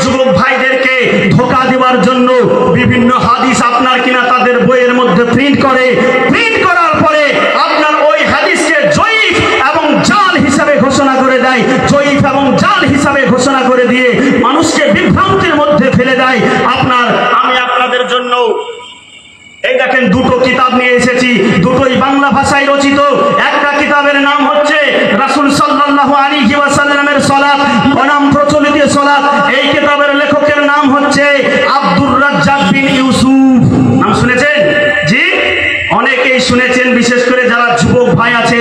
যুবক ভাইদেরকে ধোঁকা দেওয়ার জন্য বিভিন্ন হাদিস আপনার কিনা তাদের বইয়ের মধ্যে প্রিন্ট করার পরে আপনার ওই হাদিসকে জয়ীফ এবং জাল হিসাবে ঘোষণা করে দেয়, জয়ীফ এবং জাল হিসাবে ঘোষণা করে দিয়ে মানুষকে বিভ্রান্তির মধ্যে ফেলে দেয়। আমি আপনাদের জন্য এই দেখেন দুটো কিতাব নিয়ে এসেছি, দুটোই বাংলা ভাষায় রচিত। একটা কিতাবের নাম হচ্ছে রাসূল সাল্লাল্লাহু আলাইহি ওয়াসাল্লামের সালাত বনাম প্রচলিত সালাত। এই কিতাবের লেখকের নাম হচ্ছে আব্দুর রাজ্জাক বিন ইউসুফ। নাম শুনেছেন? জি, অনেকেই শুনেছেন, বিশেষ করে যারা যুবক ভাই আছে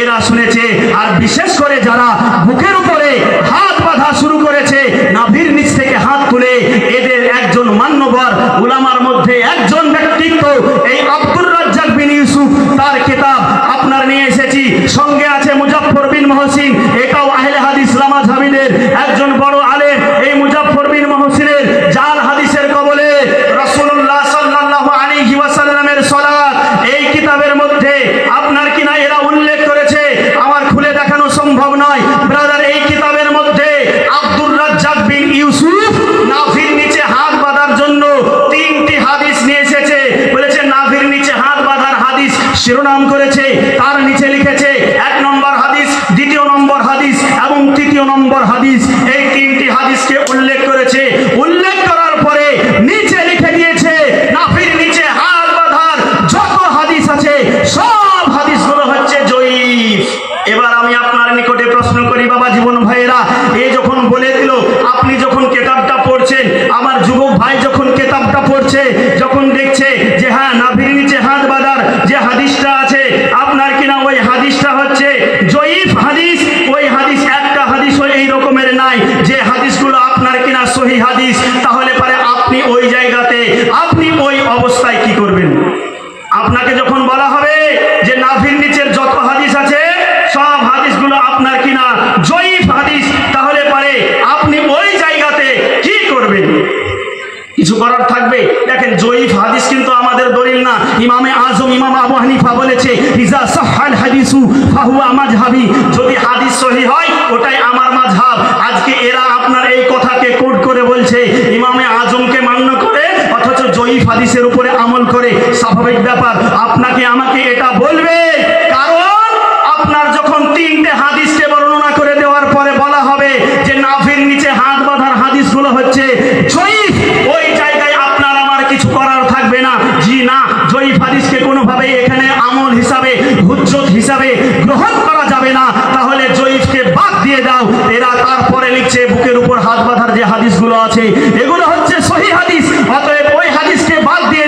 এরা শুনেছে, আর বিশেষ করে যারা বুকের উপরে হাত বাঁধা শুরু করেছে, নাভির নিচ থেকে হাত তুলে, এদের একজন মান্যবর উলামার মধ্যে একজন ব্যক্তিত্ব এই আব্দুর রাজ্জাক বিন ইউসুফ, তার কিতাব আপনার নিয়ে এসেছি। সঙ্গে আছে মুজাফফর বিন মহসিন, এটাও আহলে হাদিস মাযহাবিদের একজন বড় আলেম। এই মুজাফফর বিন মহসিনের জাল হাদিসের কবলে রাসূলুল্লাহ সাল্লাল্লাহু আলাইহি ওয়াসাল্লামের সালাত এই কিতাবের মধ্যে আপনার কিনা এরা উল্লেখ করেছে, আমার খুলে দেখানো সম্ভব নয় ব্রাদার। এই কিতাবের মধ্যে আব্দুর রাজ্জাক বিন ইউসুফ নাভির নিচে হাত বাঁধার জন্য 3টি হাদিস নিয়ে এসেছে। বলেছে নাভির নিচে হাত বাঁধার হাদিস শিরোনাম করেছে, তার নিচে লিখেছে 1 নম্বর হাদিস, 2 নম্বর হাদিস এবং 3 নম্বর হাদিস। এই 3টি হাদিসকে উল্লেখ করেছে। উল্লেখ করার পরে নিচে লিখে দিয়েছে নাভির নিচে হাত বাঁধার যত হাদিস আছে সব হাদিসগুলো হচ্ছে জয়ীফ। এবার আমি আপনার নিকটে প্রশ্ন করি বাবা জীবন ভাইয়েরা, এই যখন বলে দিল, আপনি যখন কিতাবটা পড়ছেন, আমার যুবক ভাই যখন কিতাবটা পড়ছে, যখন দেখছে যে হ্যাঁ নাভির নিচে হাত বাঁধার যে হাদিসটা আছে আপনার কিনা ওই হাদিসটা হচ্ছে জয়ীফ হাদিস, ওই হাদিস একটা হাদিস এই রকমের নাই যে হাদিসগুলো আপনার কিনা সহিহ হাদিস, তাহলে পরে আপনি ওই জায়গাতে আপনি ওই অবস্থায় কি করবেন? আপনাকে যখন বলা হবে যে নাভির নিচের যত হাদিস আছে সব হাদিসগুলো আপনার কিনা জয়ীফ হাদিস, তাহলে পরে আপনি ওই জায়গাতে কি করবেন? কিছু করার থাকবে? দেখেন জয়ীফ হাদিস কিন্তু আমাদের দলিল না। ইমামে আজম ইমাম আবু হানিফা বলেছে ইজা সাহহাল হাদিসু ফাহুয়া মাযহাবি, যদি হাদিস সহিহ হয় ওটাই আমার মাযহাব। আজকে এরা আপনার এই কথাকে কোট করে বলছে ইমামে আজমকে মান্য করে, অথচ জয়ীফ হাদিসের উপরে আমল করে। স্বাভাবিক ব্যাপার আপনাকে আমাকে এটা বলবে, কারণ আপনার যখন 3টে হাদিসকে বর্ণনা করে দেওয়ার পরে বলা হবে যে নাভির নিচে হাত বাঁধার হাদিসগুলো হচ্ছে জয়ীফ, ওই জায়গায় আপনার আমার কিছু করার থাকবে না। জি না, জয়ীফ হাদিসকে কোনোভাবেই এখানে আমল হিসাবে হুজ্জত হিসাবে গ্রহণ করা যাবে না, তাহলে জয়ীফকে বাদ দিয়ে দাও। এরা তারপরে লিখছে বুকের উপর হাত বাঁধার যে হাদিসগুলো আছে এগুলো হচ্ছে সহিহ হাদিস, অতএব ওই হাদিসকে বাদ দিয়ে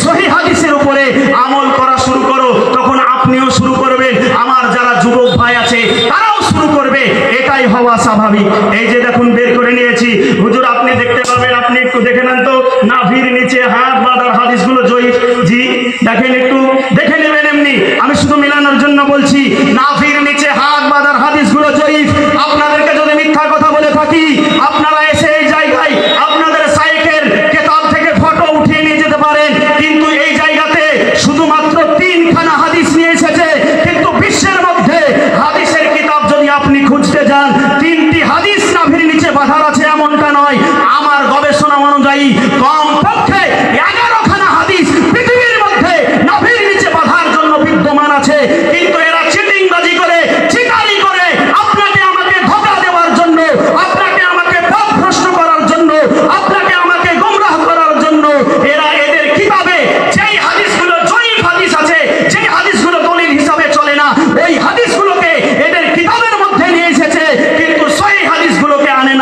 সহিহ হাদিসের উপরে আমল করা শুরু করো। তখন আপনিও শুরু করবেন, আমার যারা যুবক ভাই আছে তারাও শুরু করবে, এটাই হওয়া স্বাভাবিক। এই যে দেখুন বের করে নিয়েছি, হুজুর আপনি দেখতে পাবেন, আপনি একটু দেখে নেন তো নাভির নিচে হাত বাঁধার হাদিসগুলো জয়ীফ। জি দেখেন, একটু দেখে নেবেন, এমনি আমি শুধু মিলানোর জন্য বলছি। নাভির নিচে হাত বাঁধার হাদিসগুলো জয়ীফ। আপনাদেরকে যদি মিথ্যা কথা বলে থাকি, আপনারা এসে এই জায়গায় আপনাদের সাইকের কিতাব থেকে ফটো উঠিয়ে নিয়ে যেতে পারেন, কিন্তু এই জায়গাতে শুধুমাত্র 3খানা হাদিস নিয়ে এসেছে, কিন্তু বিশ্বের মধ্যে হাদিসের কিতাব যদি আপনি খুঁজতে যান 3টি হাদিস নাভির নিচে বাঁধার আছে এমনটা নয়। আমার গবেষণা অনুযায়ী কমপক্ষে 11খানা হাদিস পৃথিবীর মধ্যে নাভির নিচে বাঁধার জন্য বিদ্যমান আছে, কিন্তু এরা চিটিংবাজি করে, চিটারি করে আপনাকে আমাকে ধোঁকা দেওয়ার জন্য, আপনাকে আমাকে পথভ্রষ্ট করার জন্য, আপনাকে আমাকে গোমরাহ করার জন্য এরা এদের কিতাবে যেই হাদিসগুলো জয়ীফ হাদিস আছে, যেই হাদিসগুলো দলিল হিসাবে চলে না, ওই হাদিসগুলোকে এদের কিতাবের মধ্যে নিয়ে এসেছে, কিন্তু সহিহ হাদিসগুলোকে আনে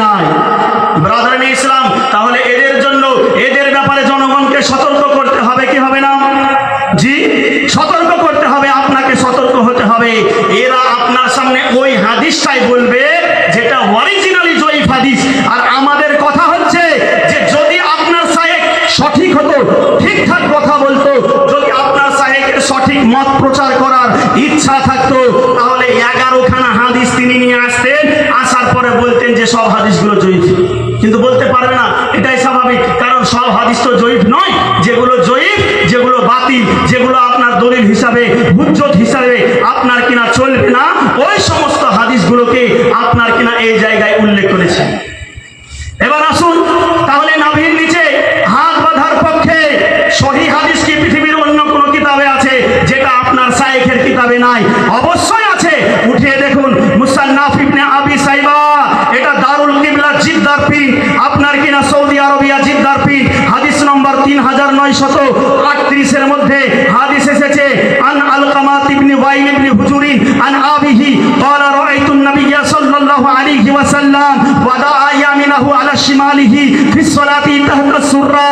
নাই। ব্রাদার ইসলাম, তাহলে এদের জন্য, এদের ব্যাপারে জনগণকে সতর্ক করতে হবে কি হবে না? জি সতর্ক করতে হবে, আপনাকে সতর্ক হতে হবে। এরা আপনার সামনে ওই হাদিসটাই বলবে যেটা অরিজিনালি জয়ীফ হাদিস, আর আমাদের কথা হচ্ছে যে যদি আপনার শায়েখ সঠিক হতো, ঠিকঠাক কথা বলতো, যদি আপনার শায়েখের সঠিক মত প্রচার করার ইচ্ছা থাকতো, তাহলে 11খানা হাদিস তিনি নিয়ে আসতেন, আসার পরে বলতেন যে সব হাদিসগুলো জয়ীফ। কিন্তু বলতে পারবে না, এটাই স্বাভাবিক, কারণ সব হাদিস তো জয়ীফ নয়। যেগুলো জয়ীফ, যেগুলো বাতিল, যেগুলো আপনার দলিল হিসাবে হুজ্জত হিসাবে আপনার কিনা চলবে না, ওই সমস্ত হাদিসগুলোকে আপনার কিনা এই জায়গায় উল্লেখ করেছে। জিদ্দার প্রিন্ট, আপনার কিনা সৌদি আরবিয়া জিদ্দার প্রিন্ট, হাদিস নম্বর 3938 মধ্যে হাদিস এসেছে আন আলকামাত ইবনে ওয়াইল ইবনে হুজুরিন আন আবিহি ক্বালা রাআইতুন নাবিয়্যা সাল্লাল্লাহু আলাইহি ওয়াসাল্লাম ওয়াদাআ ইয়ামিনাহু আলা শিমালিহি ফিস সালাতি তাহতা সুররা।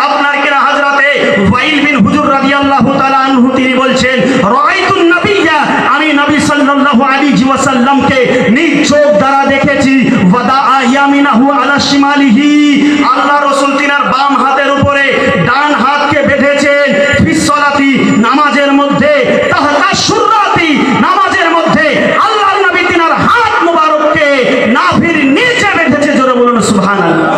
আপনার কিনা হযরতে ওয়াইল বিন হুজুর রাদিয়াল্লাহু তাআলা আনহু তিনি বলছেন রাআইতুন নাবিয়্যা, আমি নবী সাল্লাল্লাহু আলাইহি ওয়াসাল্লামকে নিজ চোখ দ্বারা দেখেছি ওয়াদাআ ইয়ামিনাহু আলা শিমালিহি, আল্লাহ রাসূল তিনার বাম হাতের উপরে ডান হাতকে বেঁধেছেন ফিস সালাতি নামাজের মধ্যে তাহতা সুররাতি নামাজের মধ্যে আল্লাহর নবী তিনার হাত মোবারককে নাভির নিচে বেঁধেছে। জোরে বলুন সুবহানাল্লাহ।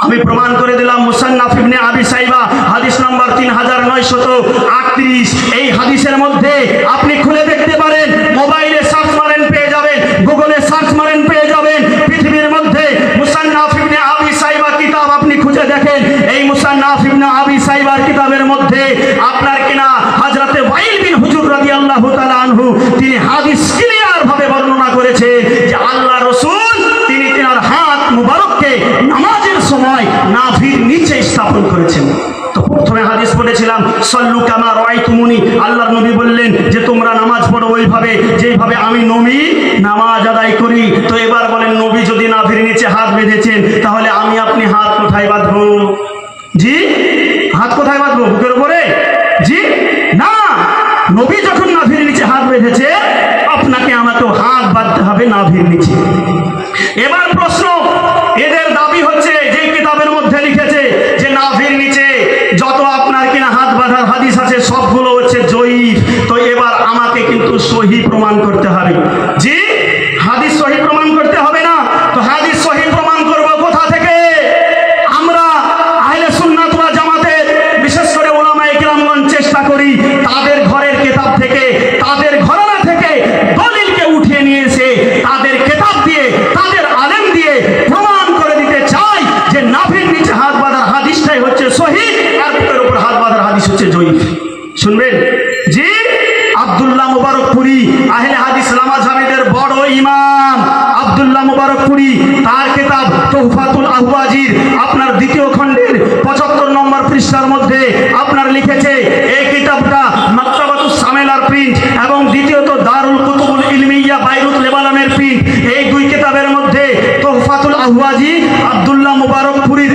আমি প্রমাণ করে দিলাম মুসান্নাফ ইবনে আবি সাইবা হাদিস নম্বর 3938, এই হাদিসের মধ্যে আপনি খুলে দেখতে পারেন, মোবাইলে সার্চ মারেন পেয়ে যাবেন, গুগলে সার্চ মারেন পেয়ে যাবেন, পৃথিবীর মধ্যে মুসান্নাফ ইবনে আবি সাইবা কিতাব আপনি খুঁজে দেখেন, এই মুসান্নাফ ইবনে আবি সাইবার কিতাবের মধ্যে আপনার কিনা হযরতে ওয়াইল বিন হুজুর রাদিয়াল্লাহু তাআলা আনহু তিনি হাদিস ক্লিয়ার ভাবে বর্ণনা করেছেন যে আল্লাহ রাসূল তিনি তিনার হাত মুবারককে নামাজের সময় নাভির নিচে স্থাপন করেছেন। তো প্রথমে হাদিস পড়েছিলাম সল্লু কামা রাআইতুমুনি, আল্লাহর নবী বললেন যে তোমরা নামাজ পড়ো ওইভাবে যেইভাবে আমি নবী নামাজ আদায় করি। তো এবার বলেন নবী যদি নাভির নিচে হাত বেঁধেছেন তাহলে আমি আপনি হাত কোথায় বাঁধবো? জি, হাত কোথায় বাঁধবো? বুকের উপরে? জি না, নবী যখন নাভির নিচে হাত বেঁধেছে আপনাকে আমাকেও হাত বাঁধতে হবে নাভির নিচে। এবার প্রশ্ন, এদের দাবি হচ্ছে যে কিতাবের মধ্যে লিখেছে যে নাভির নিচে যত আপনার কিনা হাত বাঁধার হাদিস আছে সবগুলো হচ্ছে জয়ীফ। তো এবার আমাকে কিন্তু সহি প্রমাণ করতে হবে। জি, হাদিস সহি প্রমাণ করতে হবে না? তো হাদিস সহি প্রমাণ করব কোথা থেকে? আমরা আহলে সুন্নাত ওয়াল জামাতের বিশেষ করে উলামায়ে কিরামগণ চেষ্টা করি তাদের ঘরের কিতাব থেকে, তাদের ঘরানা থেকে দলিলকে উঠিয়ে নিয়ে এসে তাদের কিতাব দিয়ে, তাদের আলেম দিয়ে প্রমাণ করে দিতে চাই যে নাভির নিচে হাত বাঁধার হাদিসটাই হচ্ছে সহিহ আর বুকের উপর হাত বাঁধার হাদিস হচ্ছে জয়ীফ। শুনবেন? জি, আব্দুল্লাহ মুবারকপুরি আহলে হাদিস লামাযহাবিদের বড় ইমাম আব্দুল্লাহ মুবারকপুরি তার কিতাব তুহফাতুল আহওয়াজির আপনার দ্বিতীয় খণ্ডের 75 নম্বর পৃষ্ঠার মধ্যে আপনার লিখেছে, এই কিতাবটা মাকতাবাতুস সামেলার প্রিন্ট এবং দ্বিতীয়ত দারুল কুতুবুল ইলমিয়া বাইরুত লেবাননের প্রিন্ট, এই দুই কিতাবের মধ্যে তুহফাতুল আহওয়াজি আব্দুল্লাহ মুবারকপুরির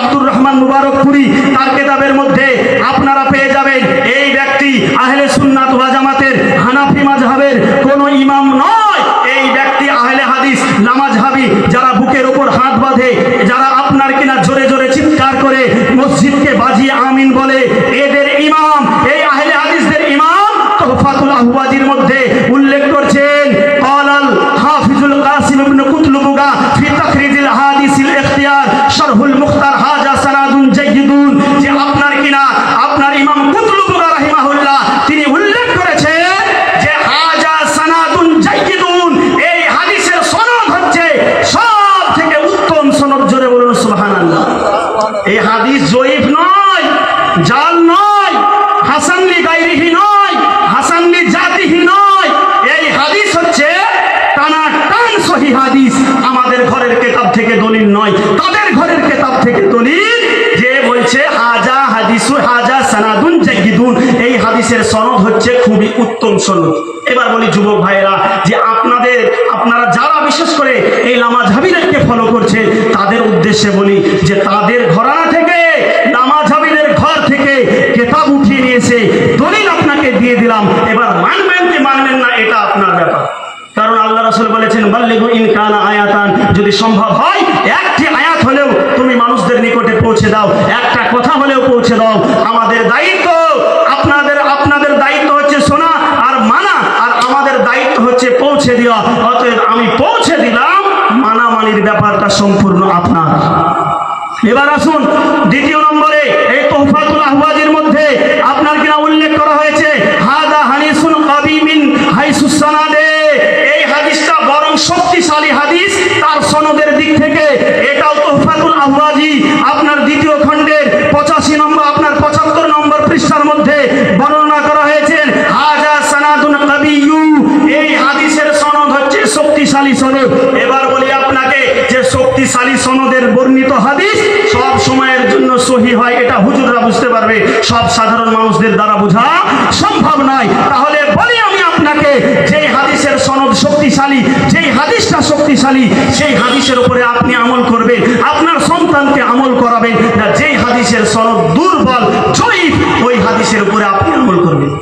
আব্দুর রহমান মুবারকপুরি তার কিতাবের মধ্যে আপনারা পেয়ে যাবেন এই ব্যক্তি আহলে সুন্নাত ওয়াল জামাতের হানাফি মাযহাবের কোনো ইমাম নয়। এই ব্যক্তি আহলে হাদিস লামাযহাবি যারা বুকের উপর হাত বাঁধে, যারা আপনার কিনা জোরে জোরে চিৎকার করে মসজিদকে বাজিয়ে আমিন বলে, এদের ইমাম, এই আহলে হাদিসদের ইমাম তুহফাতুল আহওয়াজির মধ্যে উল্লেখ করছেন ক্বালাল হাফিজুল কাসিম ইবনে কুতলুবুগা ফি তাখরিজিল হাদিসিল ইখতিয়ার শারহুল মুখতার হাজা সানাদুন জাইয়িদুন, যে আপনার কিনা আপনার ইমাম কুতলুবুগা রাহিমাহুল্লাহ তিনি উল্লেখ করেছেন যে হাজা সানাদুন জাইয়িদুন, এই হাদিসের সনদ হচ্ছে সব থেকে উত্তম সনদ। জোরে বলুন সুবহানাল্লাহ। এই হাদিস জয়ীফ নয়, জাল নয়, হাসান লি গায়রিহি নয়, হাসান লি জাতিহি নয়, এই হাদিস হচ্ছে টানা টান সহিহ হাদিস। আমাদের ঘরের কিতাব থেকে দলিল নয়, তাদের ঘরের কিতাব থেকে দলিল, যে বলছে হাজা হাদিসু হাজা সানাদুন জাইয়িদুন, এই হাদিসের সনদ হচ্ছে খুবই উত্তম সনদ। এবার বলি যুবক ভাইরা যে আপনারা যারা বিশেষ করে এই লামাযহাবিদেরকে ফলো করছেন তাদের উদ্দেশ্যে বলি যে তাদের ঘরানা থেকে, লামাযহাবিদের ঘর থেকে কিতাব উঠিয়ে নিয়েছে, দলিল আপনাকে দিয়ে দিলাম, এবার মানবেন কি মানবেন না এটা আপনার ব্যাপার। কারণ আল্লাহ রাসূল বলেছেন বাল্লিগু ইন কানা আয়াতান, যদি সম্ভব হয় একটি আয়াত হলেও তুমি মানুষদের নিকটে পৌঁছে দাও, একটা কথা হলেও পৌঁছে দাও। আমাদের দায়িত্ব, আপনাদের দায়িত্ব হচ্ছে শোনা আর মানা, আর আমাদের দায়িত্ব হচ্ছে পৌঁছে দেওয়া। অতএব আমি পৌঁছে দিলাম, মানামানির ব্যাপারটা সম্পূর্ণ আপনার। এবার আসুন দ্বিতীয় নম্বরে, এই তুহফাতুল আহওয়াজির মধ্যে আপনার কিনা উল্লেখ করা হয়েছে হাদা হানিসুন কাবি মিন হাইসুস সানাদে, এই হাদিসটা বরং শক্তিশালী হাদিস তার সনদের দিক থেকে। এটাও তুহফাতুল আহওয়াজি আপনার দ্বিতীয় খণ্ডের 85 নম্বর আপনার 75 নম্বর পৃষ্ঠার মধ্যে বর্ণনা করা হয়েছে হাজা সানাদুন কাবিয়্যু, এই হাদিসের সনদ হচ্ছে শক্তিশালী সনদ। এবার বলি আপনাকে হয় এটা হুজুররা বুঝতে পারবে, সব সাধারণ মানুষদের দ্বারা বোঝা সম্ভব নয়। তাহলে বলি আমি আপনাকে, যেই হাদিসের সনদ শক্তিশালী, যেই হাদিসটা শক্তিশালী, সেই হাদিসের উপরে আপনি আমল করবেন, আপনার সন্তানকে আমল করাবেন। যেই হাদিসের সনদ দুর্বল, জয়ীফ, ওই হাদিসের উপরে আপনি আমল করবেন।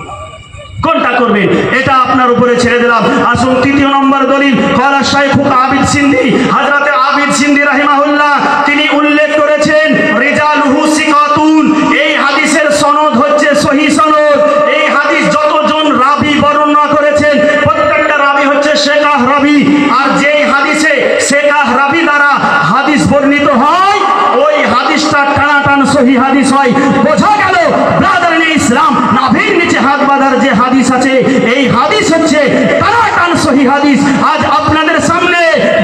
কোনটা করবেন এটা আপনার উপরে ছেড়ে দিলাম। আসুন তৃতীয় নম্বর দলিল। ক্বালা শাইখ আবিদ সিন্ধি, হযরতে আবিদ সিন্ধি রাহিমাহুল্লাহ, তিনি উল্লেখ করেছেন রিজালুহু সিকাতুন, এই হাদিসের সনদ হচ্ছে সহিহ সনদ। এই হাদিস যতজন রাবী বর্ণনা করেছেন প্রত্যেকটা রাবী হচ্ছে সেকাহ রাবী, আর যেই হাদিসে সেকাহ রাবী দ্বারা হাদিস বর্ণিত হয় ওই হাদিসটা টানাটান সহিহ হাদিস হয়। বোঝা গেল ব্রাদারান ইসলাম, নাভির নিচে হাত বাঁধার যে হাদিস আছে এই হাদিস হচ্ছে টানাটান সহিহ হাদিস। আজ আপনাদের সামনে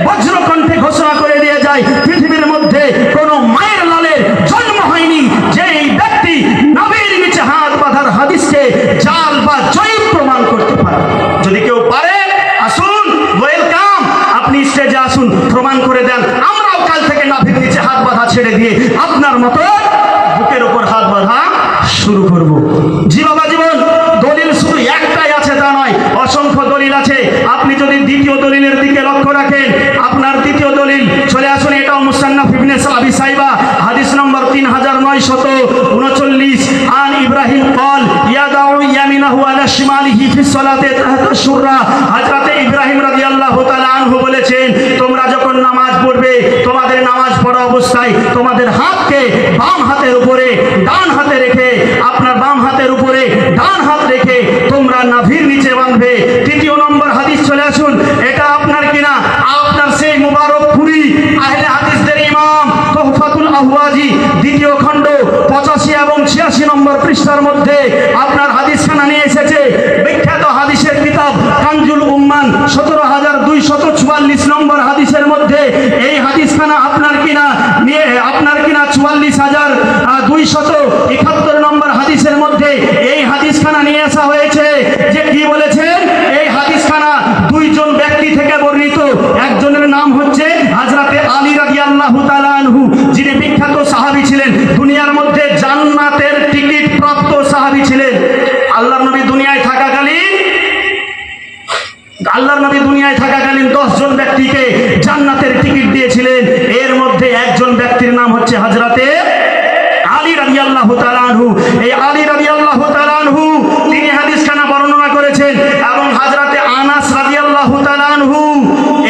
বজ্রকণ্ঠে ঘোষণা করে দিয়ে যায়, পৃথিবীর মধ্যে কোন মায়ের লালের জন্ম হয়নি যে এই ব্যক্তি নাভির নিচে হাত বাঁধার হাদিসকে জাল বা জয়ীফ প্রমাণ করতে পারে। যদি কেউ পারে আসুন, ওয়েলকাম, আপনি স্টেজে আসুন, প্রমাণ করে দেন। আমরাও কাল থেকে নাভির নিচে হাত বাঁধা ছেড়ে দিয়ে আপনার মতো বুকের উপর হাত বাঁধা শুরু করব। জি বাবা জীবন, দলিল শুধু একটাই আছে তা নয়, অসংখ্য দলিল আছে। আপনি যদি দ্বিতীয় দলিলের দিকে লক্ষ্য রাখেন, আপনার দ্বিতীয় দলিল চলে আসুন, এটাও মুসান্নাফ ইবনে আবি শাইবা, হাদিস নম্বর 3939, আন ইব্রাহিম ক্বাল ইয়াদাউ ইয়ামিনাহু আলা শিমালিহি ফি সালাতি তাহতা শুররা। হযরত ইব্রাহিম রাদিয়াল্লাহু তাআলা আনহু বলেছেন, তোমরা যখন নামাজ পড়বে, তোমাদের নামাজ পড়া অবস্থায় তোমাদের হাতকে বাম হাতের উপরে ডান হাতে রেখে, আপনার বাম হাতের উপরে ডান হাত রেখে তোমরা নাভির নিচে বাঁধবে। তৃতীয় নম্বর হাদিস চলে আসুন, এটা আপনার কিনা আপনার সেই মুবারকপুরি আহলে হাদিসদের ইমাম তুহফাতুল আহওয়াজি দ্বিতীয় খণ্ড 85 এবং 86 নম্বর পৃষ্ঠার মধ্যে আপনার হাদিসখানা নিয়ে এসেছে। বিখ্যাত হাদিসের কিতাব কানজুল উম্মান 17244 নম্বর হাদিসের মধ্যে এই হাদিসখানা আপনার কিনা 44271 নম্বর হাদিসের মধ্যে এই হাদিসখানা নিয়ে আসা হয়েছে। যে কি বলেছেন, এই হাদিসখানা দুইজন ব্যক্তি থেকে বর্ণিত। একজনের নাম হচ্ছে হযরতে আলী রাদিয়াল্লাহু তাআলা আনহু, যিনি বিখ্যাত সাহাবী ছিলেন, দুনিয়ার মধ্যে জান্নাতের টিকিট প্রাপ্ত সাহাবী ছিলেন। আল্লাহর নবী দুনিয়ায় থাকাকালীন 10 জন ব্যক্তিকে জান্নাতের টিকিট দিয়েছিলেন। এর মধ্যে একজন ব্যক্তির নাম হচ্ছে হযরতে আলী রাদিয়াল্লাহু তাআলা আনহু। এই আলী রাদিয়াল্লাহু তাআলা আনহু তিনি হাদিসখানা বর্ণনা করেছেন। এবং হযরতে আনাস রাদিয়াল্লাহু তাআলা আনহু,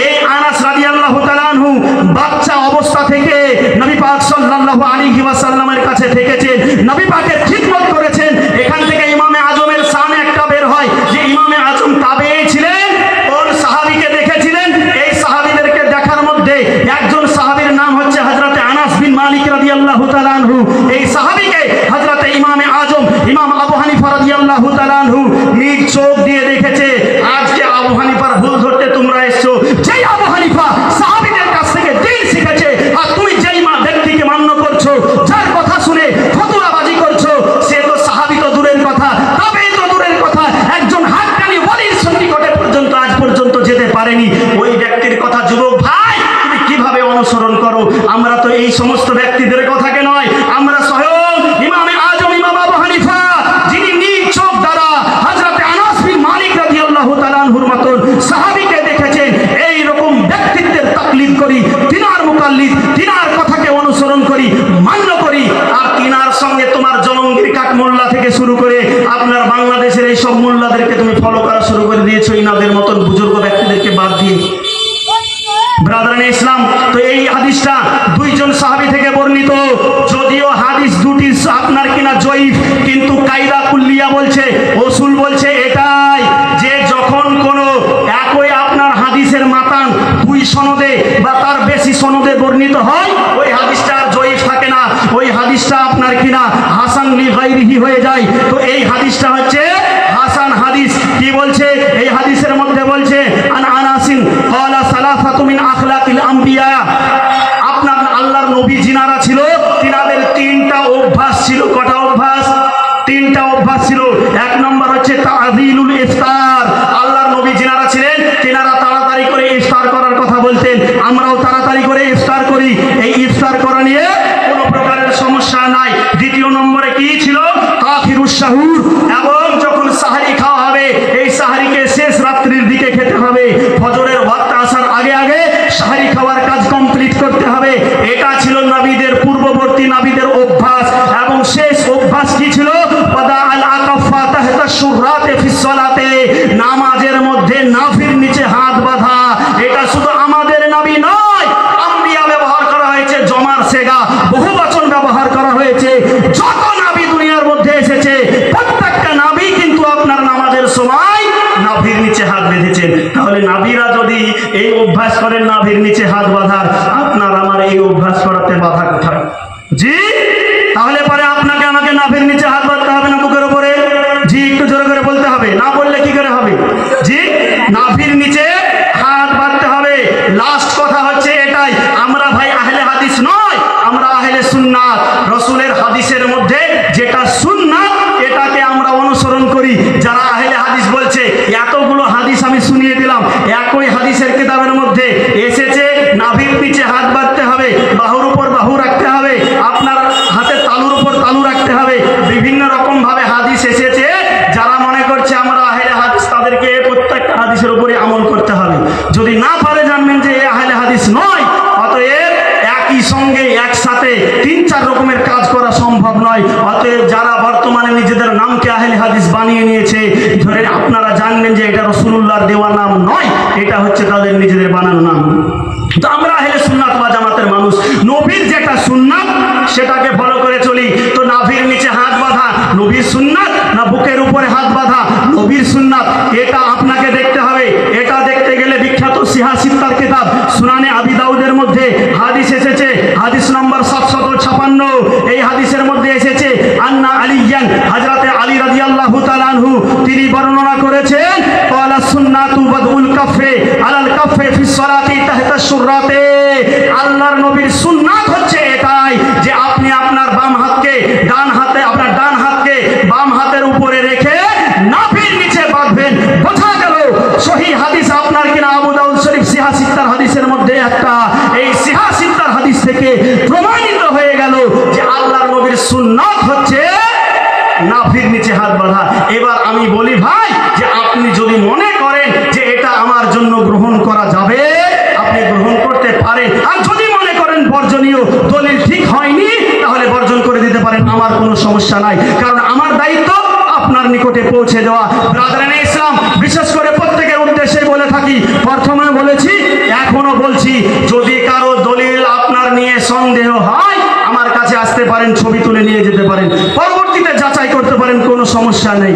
এই আনাস রাদিয়াল্লাহু তাআলা আনহু বাচ্চা অবস্থা থেকে নবী পাক সাল্লাল্লাহু আলাইহি ওয়াসাল্লামের কাছে থেকেছেন, নবী পাকের খিদমত করেছেন। এখান থেকে ইমামে আজমের শান একটা বের হয় যে ইমামে আজম তাবেঈ ছিলেন, কোন সাহাবীকে দেখেছিলেন। এই সাহাবীদেরকে দেখার মধ্যে একজন সাহাবীর নাম হচ্ছে হযরতে আনাস বিন মালিক রাদিয়াল্লাহু তাআলা আনহু। এই সাহাবীকে হযরতে ইমামে আজম ইমাম আবু হানিফা রাদিয়াল্লাহু তাআলা আনহু নিজ চোখ দিয়ে দেখেছে। আজকে আবু হানিফার ভুল ধরতে তোমরা এসছো। যেই আবু হানিফা সাহাবীদের কাছ থেকে দ্বীন শিখেছে, আর তুমি যেই ব্যক্তিকে মান্য করছো, যার কথা শুনে ফতোয়াবাজি করছো, সে তো সাহাবী তো দূরের কথা, তাবেঈ তো দূরের কথা, একজন হাক্কানি ওয়ালির সন্নিকটে পর্যন্ত আজ পর্যন্ত যেতে পারেনি। ওই ব্যক্তির কথা যুবক ভাই তুমি কিভাবে অনুসরণ করো? আমরা তো এই সমস্ত ব্যক্তিদের কথাকে নয়, আমরা স্বয়ং ইমামে আজম ইমাম আবু হানিফা, যিনি নিজ চোখ দ্বারা হযরতে আনাস বিন মালিক রাদিয়াল্লাহু তাআলা আনহুর মতন সাহাবীকে দেখেছেন। এই রকম ব্যক্তিত্বের তাকলিদ করি, তিনার মুকাল্লিদ, তিনার কথাকে অনুসরণ করি, মান্য করি। আর তিনার সঙ্গে তোমার জলঙ্গির কাক মোল্লা থেকে শুরু করে আপনার বাংলাদেশের এই সব মোল্লাদেরকে তুমি ফলো করা শুরু করে দিয়েছো, ইনাদের মতন বুজুর্গ ব্যক্তিদেরকে বাদ দিয়ে। ব্রাদারান ইসলাম, তো এই হাদিসটা দুইজন সাহাবী থেকে বর্ণিত। যদিও হাদিস দুটি আপনার কিনা জয়ীফ, কিন্তু কায়দা কুল্লিয়া বলছে, উসুল বলছে এটাই যে যখন কোনো একই আপনার হাদিসের মাতান দুই সনদে বা তার বেশি সনদে বর্ণিত হয়, ওই হাদিসটা আর জয়ীফ থাকে না, ওই হাদিসটা আপনার কিনা হাসান লি গায়রিহি হয়ে যায়। তো এই হাদিসটা হচ্ছে হাসান হাদিস। কি বলছে এই হাদিসের মধ্যে? বলছে আন আনাসিন ক্বালা সালাসাতু মিন আখলাকিল আম্বিয়া, আপনার আল্লাহর নবী যিনারা ছিল তিনাদের তিনটা অভ্যাস ছিল। কটা অভ্যাস? তিনটা অভ্যাস ছিল। এক নম্বর হচ্ছে তাযিলুল ইফতার। আল্লাহর নবী যিনারা ছিলেন তিনারা তাড়াতাড়ি করে ইফতার করার কথা বলতেন। আমরাও তাড়াতাড়ি করে ইফতার করি, এই ইফতার করা নিয়ে কোনো প্রকারের সমস্যা নাই। সাহুর, এবং যখন সাহারি খাওয়া হবে এই সাহারিকে শেষ রাত্রির দিকে খেতে হবে। ফজরের ওয়াক্ত আসার আগে আগে সাহারি খাওয়ার কাজ কমপ্লিট করতে হবে। এটা ছিল নবীদের পূর্ববর্তী নবীদের অভ্যাস। এবং শেষ অভ্যাস কি ছিল? নামাজের মধ্যে নাভির নিচে হাত বাঁধা। এটা শুধু আমাদের নবী নয়, আম্বিয়া ব্যবহার করা হয়েছে, জমার সেগা বহু বচন ব্যবহার করা হয়েছে। যত নবী দুনিয়ার মধ্যে এসেছে প্রত্যেকটা নবী কিন্তু আপনার নামাজের সময় নাভির নিচে হাত বেঁধেছেন। তাহলে নবীরা যদি এই অভ্যাস করেন নাভির নিচে হাত বাঁধার, আপনার আমার এই অভ্যাস করাতে বাধা কোথায়? জি, তাহলে পরে আপনাকে আমাকে নাভির নিচে হাত বাঁধতে হবে না বুকের উপরে? জি, একটু জোরে করে বলতে হবে, না বললে কি করে হবে? জি, নাভির নিচে হাত বাঁধতে হবে। লাস্ট কথা হচ্ছে এটাই, আমরা ভাই আহলে হাদিস নয়, আমরা আহলে সুন্নাত। রাসূলের হাদিসের মধ্যে যেটা সুন্নাত এটাকে আমরা অনুসরণ করি। যারা আহলে হাদিস বলছে, এতগুলো হাদিস আমি শুনিয়ে দিলাম, একই হাদিসের কিতাবের মধ্যে এসেছে নাভির নিচে হাত বাঁধতে হবে, বাহুর উপর বাহু রাখতে হবে, আপনার হাতের তালুর উপর তালু রাখতে হবে, বিভিন্ন রকম ভাবে হাদিস এসেছে। যারা মনে করছে আমরা আহলে হাদিস, তাদেরকে প্রত্যেকটা হাদিসের উপরে আমল করতে হবে। যদি না পারে জানবেন যে এ আহলে হাদিস নয়। অতএব একই সঙ্গে একসাথে তিন চার রকমের কাজ করা সম্ভব নয়। অতএব যারা বর্তমানে নিজেদের নামকে আহলে হাদিস বানিয়ে নিয়েছে, ধরে আপনারা জানবেন যে এটা রাসূলুল্লাহর দেওয়া নাম নয়, এটা হচ্ছে তাদের নিজেদের বানানো নাম। তো আমরা আহলে সুন্নাত ওয়াল জামাতের মানুষ, নবীর যেটা সুন্নাত সেটাকে ফলো করে চলি। তো নাভির নিচে হাত বাঁধা নবীর সুন্নাত না বুকের উপরে হাত বাঁধা নবীর সুন্নাত? এটা আপনাকে দেখতে হবে। এটা দেখতে গেলে বিখ্যাত সিহা সিত্তার কিতাব সুনানে আবি দাউদের মধ্যে হাদিস এসেছে, হাদিস নম্বর 756। এই হাদিসের মধ্যে এসেছে আন্না আলিয়ান, হযরতে আলী রাদিয়াল্লাহু তাআলা আনহু তিনি বর্ণনা করেছেন, ক্বালা সুন্নাতু বাদউল কাফে আলাল কাফে ফিস সালাতি তাহতা শুররাতে। আল্লাহর নবীর সুন্নাত হচ্ছে এটাই যে আপনি আপনার বাম হাতকে ডান হাতে, আপনার ডান হাতকে বাম হাতের উপরে রেখে নাভির নিচে বাঁধবেন। বোঝা গেল সহিহ হাদিস আপনার কিনা আবু দাউদ শরীফ সিহা সিত্তার হাদিসের মধ্যে একটা, এই সিহা সিত্তার হাদিস থেকে প্রমাণিত হয়ে গেল যে আল্লাহর নবীর সুন্নাত হচ্ছে নাভির নিচে হাত বাঁধা। এবার আমি বলি ভাই, যে আপনি যদি মনে করেন যে এটা আমার জন্য গ্রহণ করা যাবে, আপনি গ্রহণ করতে পারেন। আর যদি মনে করেন বর্জনীয়, দলিল ঠিক হয়নি, তাহলে বর্জন করে দিতে পারেন, আমার কোনো সমস্যা নাই। কারণ আমার দায়িত্ব আপনার নিকটে পৌঁছে দেওয়া। ব্রাদারানে ইসলাম, বিশেষ করে প্রত্যেকের উদ্দেশ্যে বলে থাকি, প্রথমে বলেছি এখনো বলছি, যদি কারো দলিল আপনার নিয়ে সন্দেহ হয় আমার কাছে আসতে পারেন, ছবি তুলে নিয়ে যেতে পারেন, পরবর্তীতে যাচাই করতে পারেন, কোনো সমস্যা নেই।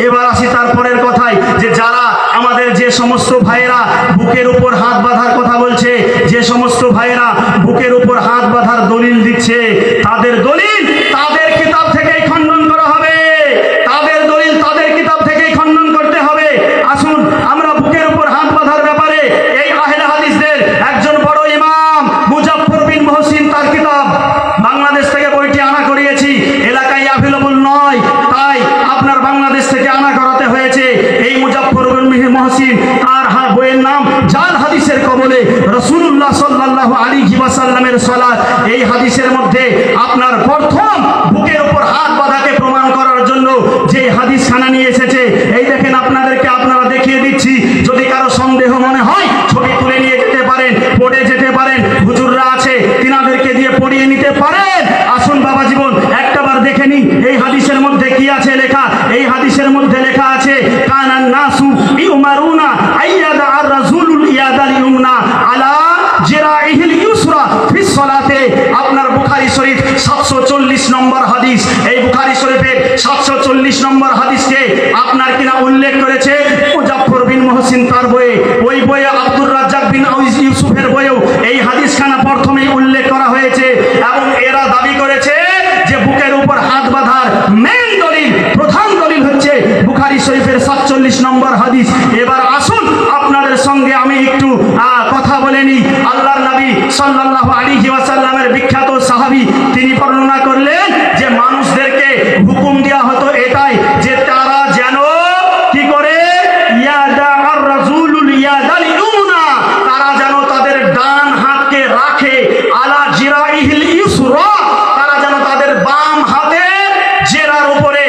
এবার আসি তারপরের কথায়, যে যারা আমাদের যে সমস্ত ভাইয়েরা বুকের উপর হাত বাঁধার কথা বলছে, যে সমস্ত ভাইয়েরা বুকের উপর হাত বাঁধার দলিল দিচ্ছে, তাদের দলিল তাদের কিতাব থেকেই খণ্ডন করা হবে, তাদের দলিল তাদের কিতাব থেকেই খণ্ডন করতে হবে। আসুন আমরা বুকের উপর হাত বাঁধার ব্যাপারে এই আহলে হাদিসদের একজন বড় ইমাম মুজাফফর বিন মুহসিন, তার কিতাব বাংলাদেশ থেকে বইটি আনা করিয়েছি, এলাকায় অ্যাভেলেবল নয়, তাই আপনার বাংলাদেশ থেকে আনা করাতে হয়েছে। এই মুজাফফর বিন মুহসিন, তার বইয়ের নাম জাল হাদিসের কবলে রাসূলুল্লাহ সাল্লাল্লাহু আলাইহি ওয়াসাল্লামের সালাত। এই হাদিসের মধ্যে আপনার প্রথম বুকের উপর হাত বাঁধাকে প্রমাণ করার জন্য যে হাদিস খানা নিয়ে এসেছে, এই দেখেন আপনাদেরকে আপনারা দেখিয়ে দিচ্ছি। যদি কারো সন্দেহ মনে হয় ছবি তুলে নিয়ে যেতে পারেন, পড়ে যেতে পারেন, হুজুররা আছে তিনাদেরকে দিয়ে পড়িয়ে নিতে পারেন। আসুন বাবা জীবন একটাবার দেখে নিন এই হাদিসের মধ্যে কি আছে লেখা। এই হাদিসের মধ্যে লেখা আছে, কানান নাসু ইউমারুনা আইয়াদা আর রাসূলুল ইয়াদাল ইউমনা আলা জিরাইহিল ইউসরা ফিস সালাতে। আপনার বুখারী শরীফ 740 নম্বর হাদিস। এই বুখারী শরীফের 740 নম্বর হাদিসকে আপনার কিনা উল্লেখ করেছে মুজাফফর বিন মুহসিন তার বইয়ে। ওই বইয়ে আব্দুর রাজ্জাক বিন ইউসুফের বইয়েও এই হাদিসখানা প্রথমেই উল্লেখ করা হয়েছে। এবং এরা দাবি করেছে যে বুকের উপর হাত বাঁধার মেইন দলিল, প্রধান দলিল হচ্ছে বুখারী শরীফের 47 নম্বর হাদিস। এবার আসুন আপনাদের সঙ্গে আমি একটু কথা বলে নিই। আল্লাহর নবী সাল্লাল্লাহু আলাইহি ওয়াসাল্লামের বিখ্যাত সাহাবী তিনি বর্ণনা করলেন যে মানুষদেরকে হুকুম দেওয়া হতো এটাই, যে তারা যেন কি করে ইয়াদা আর রাসূলুল ইয়াদাল ইউমনা, তারা যেন তাদের ডান হাতকে রাখে আলা জিরাইহিল ইউসরা, তারা যেন তাদের বাম হাতে জেরার উপরে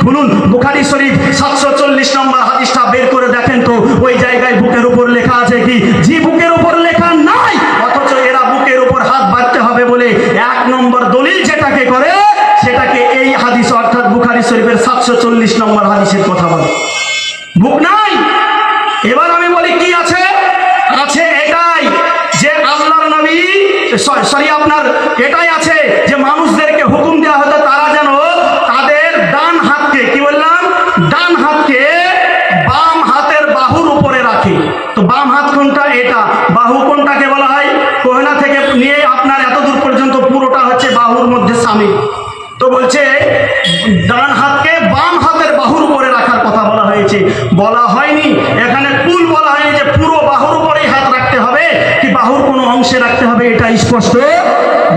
খুলুন বুখারী শরীফ 740 নম্বর হাদিসটা বের করে দেখেন তো ওই জায়গায় বুকের উপর লেখা আছে কি? জি বুকের উপর লেখা নাই, অথচ এরা বুকের উপর হাত বাঁধতে হবে বলে 1 নম্বর দলিল যেটাকে করে সেটাকে এই হাদিস অর্থাৎ বুখারী শরীফের 740 নম্বর হাদিসের কথা বলে। বুক নাই। এবার আমি বলি কি আছে? আছে এটাই যে আল্লাহর নবী সরি আপনার এটাই আছে যে মানুষদেরকে হুকুম দেওয়া হতো তারা যেন তাদের ডান হাতকে, কি বললাম, ডান হাতকে বাম হাতের বাহুর উপরে রাখে। তো বাম হাত কোনটা? এটা। বাহু কোনটাকে বলা হয়? কোহনা থেকে নিয়ে আপনার এত দূর পর্যন্ত পুরোটা হচ্ছে বাহুর মধ্যে শামিল। তো বলছে ডান হাতকে বাম হাতের বাহুর উপরে রাখার কথা বলা হয়েছে, বলা হয়নি এখানে কুল বলা হয়নি যে পুরো বাহুর উপরেই হাত রাখতে হবে কি বাহুর কোনো অংশে রাখতে হবে, এটা স্পষ্ট